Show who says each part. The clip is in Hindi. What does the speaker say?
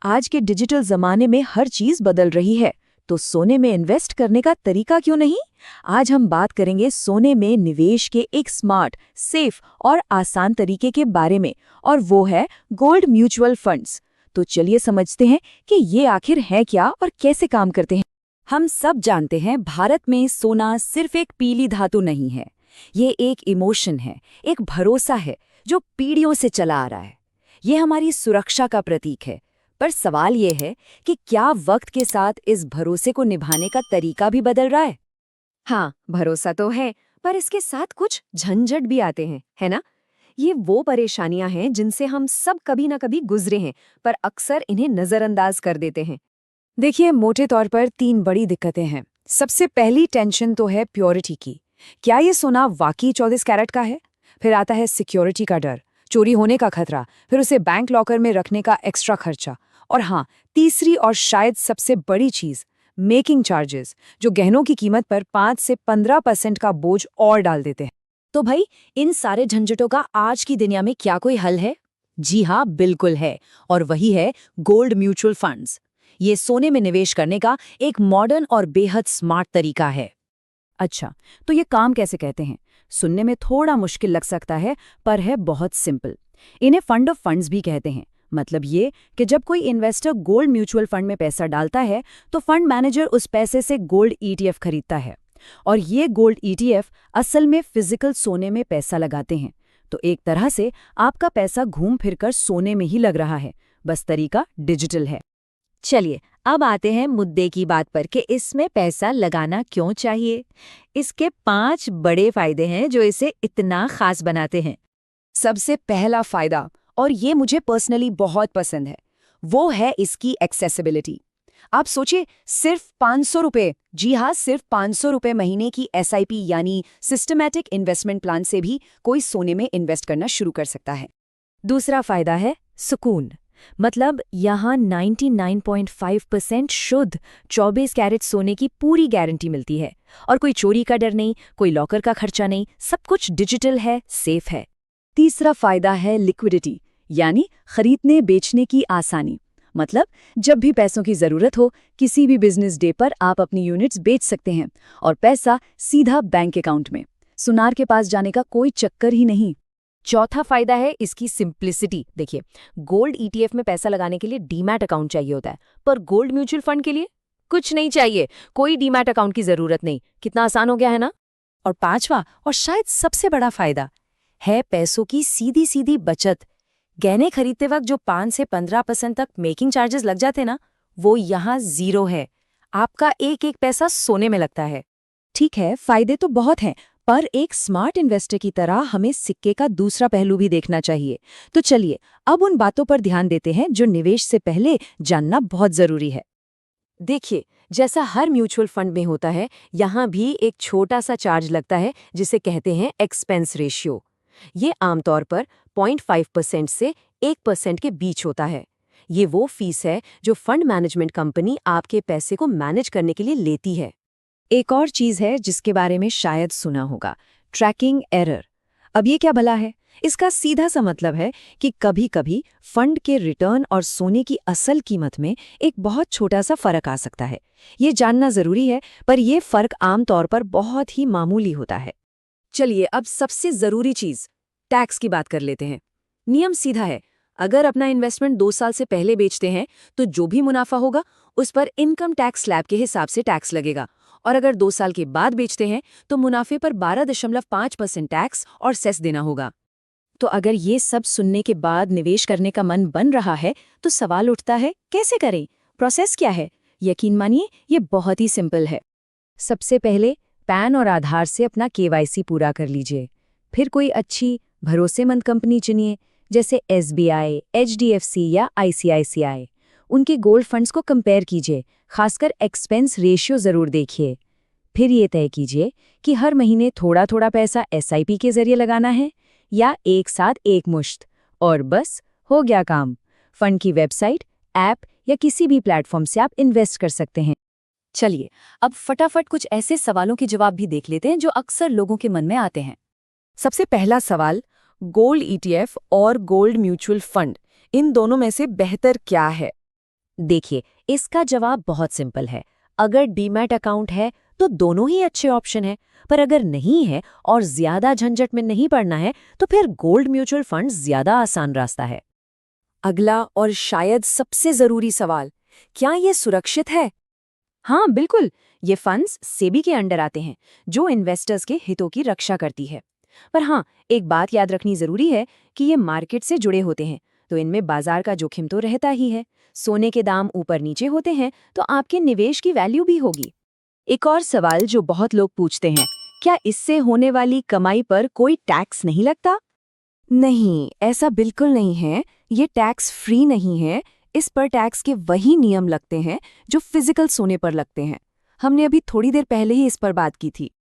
Speaker 1: आज के डिजिटल जमाने में हर चीज बदल रही है, तो सोने में इन्वेस्ट करने का तरीका क्यों नहीं? आज हम बात करेंगे सोने में निवेश के एक स्मार्ट, सेफ और आसान तरीके के बारे में, और वो है गोल्ड म्यूचुअल फंड्स। तो चलिए समझते हैं कि ये आखिर है क्या और कैसे काम करते हैं।
Speaker 2: हम सब जानते हैं, भारत में सोना सिर्फ एक पीली धातु नहीं है। ये एक इमोशन है, एक भरोसा है जो पीढ़ियों से चला आ रहा है। ये हमारी सुरक्षा का प्रतीक है। पर सवाल ये है कि क्या वक्त के साथ इस भरोसे को निभाने का तरीका भी बदल रहा है? हाँ, भरोसा तो है, पर इसके साथ कुछ झंझट भी आते हैं, है ना? ये वो परेशानियां हैं जिनसे हम सब कभी ना कभी गुजरे हैं, पर अक्सर इन्हें नजरअंदाज कर देते हैं।
Speaker 1: देखिए, मोटे तौर पर 3 बड़ी दिक्कतें हैं। सबसे पहली टेंशन तो है प्योरिटी की। क्या ये सोना वाकई 24 कैरेट का है? फिर आता है सिक्योरिटी का डर, चोरी होने का खतरा, फिर उसे बैंक लॉकर में रखने का एक्स्ट्रा खर्चा। और हाँ, तीसरी और शायद सबसे बड़ी चीज, मेकिंग चार्जेस, जो गहनों की कीमत पर 5 से 15% का बोझ और डाल देते हैं।
Speaker 2: तो भाई, इन सारे झंझटों का आज की दुनिया में क्या कोई हल है? जी हाँ, बिल्कुल है। और वही है गोल्ड म्यूचुअल फंड्स। ये सोने में निवेश करने का एक मॉडर्न और बेहद स्मार्ट तरीका है।
Speaker 1: अच्छा, तो ये काम कैसे कहते हैं? सुनने में थोड़ा मुश्किल लग सकता है, पर है बहुत सिंपल। इन्हें फंड ऑफ फंड्स भी कहते हैं। मतलब ये कि जब कोई इन्वेस्टर गोल्ड म्यूचुअल फंड में पैसा डालता है, तो फंड मैनेजर उस पैसे से गोल्ड ईटीएफ खरीदता है। और ये गोल्ड ईटीएफ असल में फिजिकल सोने में पैसा लगाते हैं। तो एक तरह से आपका पैसा घूम फिरकर सोने में ही लग रहा है, बस तरीका डिजिटल है।
Speaker 2: चलिए, अब आते हैं मुद्दे की बात पर कि इसमें पैसा लगाना क्यों चाहिए। इसके 5 बड़े फायदे हैं जो इसे इतना खास बनाते हैं।
Speaker 1: सबसे पहला फायदा, और ये मुझे पर्सनली बहुत पसंद है, वो है इसकी एक्सेसिबिलिटी। आप सोचिए, सिर्फ 500 रुपये, जी हाँ, सिर्फ 500 रुपये महीने की एसआईपी यानी सिस्टमैटिक इन्वेस्टमेंट प्लान से भी कोई सोने में इन्वेस्ट करना शुरू कर सकता है।
Speaker 2: दूसरा फायदा है सुकून। मतलब यहाँ 99.5% शुद्ध 24 कैरेट सोने की पूरी गारंटी मिलती है। और कोई चोरी का डर नहीं, कोई लॉकर का खर्चा नहीं, सब कुछ डिजिटल है, सेफ है।
Speaker 1: तीसरा फायदा है लिक्विडिटी, यानी खरीदने बेचने की आसानी। मतलब जब भी पैसों की जरूरत हो, किसी भी बिजनेस डे पर आप अपनी यूनिट्स बेच सकते हैं और पैसा सीधा बैंक अकाउंट में। सुनार के पास जाने का कोई चक्कर ही नहीं।
Speaker 2: चौथा फायदा है इसकी सिंप्लिसिटी। देखिए, गोल्ड ईटीएफ में पैसा लगाने के लिए डीमैट अकाउंट चाहिए होता है, पर गोल्ड म्यूचुअल फंड के लिए कुछ नहीं चाहिए, कोई डीमैट अकाउंट की जरूरत नहीं। कितना आसान हो गया है ना?
Speaker 1: और पांचवा और शायद सबसे बड़ा फायदा है पैसों की सीधी सीधी बचत। गहने खरीदते वक्त जो 5 से 15% तक मेकिंग चार्जेस लग जाते ना, वो यहाँ 0 है। आपका एक एक पैसा सोने में लगता है। ठीक है, फायदे तो बहुत हैं, पर एक स्मार्ट इन्वेस्टर की तरह हमें सिक्के का दूसरा पहलू भी देखना चाहिए। तो चलिए, अब उन बातों पर ध्यान देते हैं जो निवेश से पहले जानना बहुत जरूरी है।
Speaker 2: देखिए, जैसा हर म्यूचुअल फंड में होता है, यहाँ भी एक छोटा सा चार्ज लगता है जिसे कहते हैं एक्सपेंस रेशियो। ये आमतौर पर 0.5% से 1% के बीच होता है। ये वो फीस है जो फंड मैनेजमेंट कंपनी आपके पैसे को मैनेज करने के लिए लेती है।
Speaker 1: एक और चीज है जिसके बारे में शायद सुना होगा, ट्रैकिंग एरर। अब ये क्या भला है? इसका सीधा सा मतलब है कि कभी-कभी फंड के रिटर्न और सोने की असल कीमत में एक बहुत छोटा सा फर्क आ सकता है। ये जानना जरूरी है, पर यह फर्क आमतौर पर बहुत ही मामूली होता है।
Speaker 2: चलिए, अब सबसे जरूरी चीज, टैक्स की बात कर लेते हैं। नियम सीधा है, अगर अपना इन्वेस्टमेंट 2 साल से पहले बेचते हैं तो जो भी मुनाफा होगा उस पर इनकम टैक्स स्लैब के हिसाब से टैक्स लगेगा। और अगर 2 साल के बाद बेचते हैं तो मुनाफे पर 12.5% टैक्स और सेस देना होगा।
Speaker 1: तो अगर ये सब सुनने के बाद निवेश करने का मन बन रहा है, तो सवाल उठता है, कैसे करें? प्रोसेस क्या है? यकीन मानिए, ये बहुत ही सिंपल है। सबसे पहले पैन और आधार से अपना केवाईसी पूरा कर लीजिए। फिर कोई अच्छी भरोसेमंद कंपनी चुनिए, जैसे SBI, HDFC या ICICI। उनके गोल्ड फंड्स को कंपेयर कीजिए, खासकर एक्सपेंस रेशियो जरूर देखिए। फिर ये तय कीजिए कि हर महीने थोड़ा थोड़ा पैसा SIP के जरिए लगाना है या एक साथ एक मुश्त, और बस हो गया काम। फंड की वेबसाइट, ऐप या किसी भी प्लेटफॉर्म से आप इन्वेस्ट कर सकते हैं।
Speaker 2: चलिए, अब फटाफट कुछ ऐसे सवालों के जवाब भी देख लेते हैं जो अक्सर लोगों के मन में आते हैं।
Speaker 1: सबसे पहला सवाल, गोल्ड ETF और गोल्ड म्यूचुअल फंड, इन दोनों में से बेहतर क्या है? देखिए, इसका जवाब बहुत सिंपल है। अगर डीमैट अकाउंट है तो दोनों ही अच्छे ऑप्शन हैं, पर अगर नहीं है और ज्यादा झंझट में नहीं पड़ना है तो फिर गोल्ड म्यूचुअल फंड ज्यादा आसान रास्ता है।
Speaker 2: अगला और शायद सबसे जरूरी सवाल, क्या ये सुरक्षित है?
Speaker 1: हाँ बिल्कुल, ये फंड्स सेबी के अंडर आते हैं, जो इन्वेस्टर्स के हितों की रक्षा करती है। पर हाँ, एक बात याद रखनी जरूरी है कि ये मार्केट से जुड़े होते हैं, तो इनमें बाजार का जोखिम तो रहता ही है। सोने के दाम ऊपर नीचे होते हैं तो आपके निवेश की वैल्यू भी होगी। एक और सवाल जो बहुत लोग पूछते हैं, क्या इससे होने वाली कमाई पर कोई टैक्स नहीं लगता?
Speaker 2: नहीं, ऐसा बिल्कुल नहीं है। ये टैक्स फ्री नहीं है। इस पर टैक्स के वही नियम लगते हैं जो फिजिकल सोने पर लगते हैं। हमने अभी थोड़ी देर पहले ही इस पर बात की थी।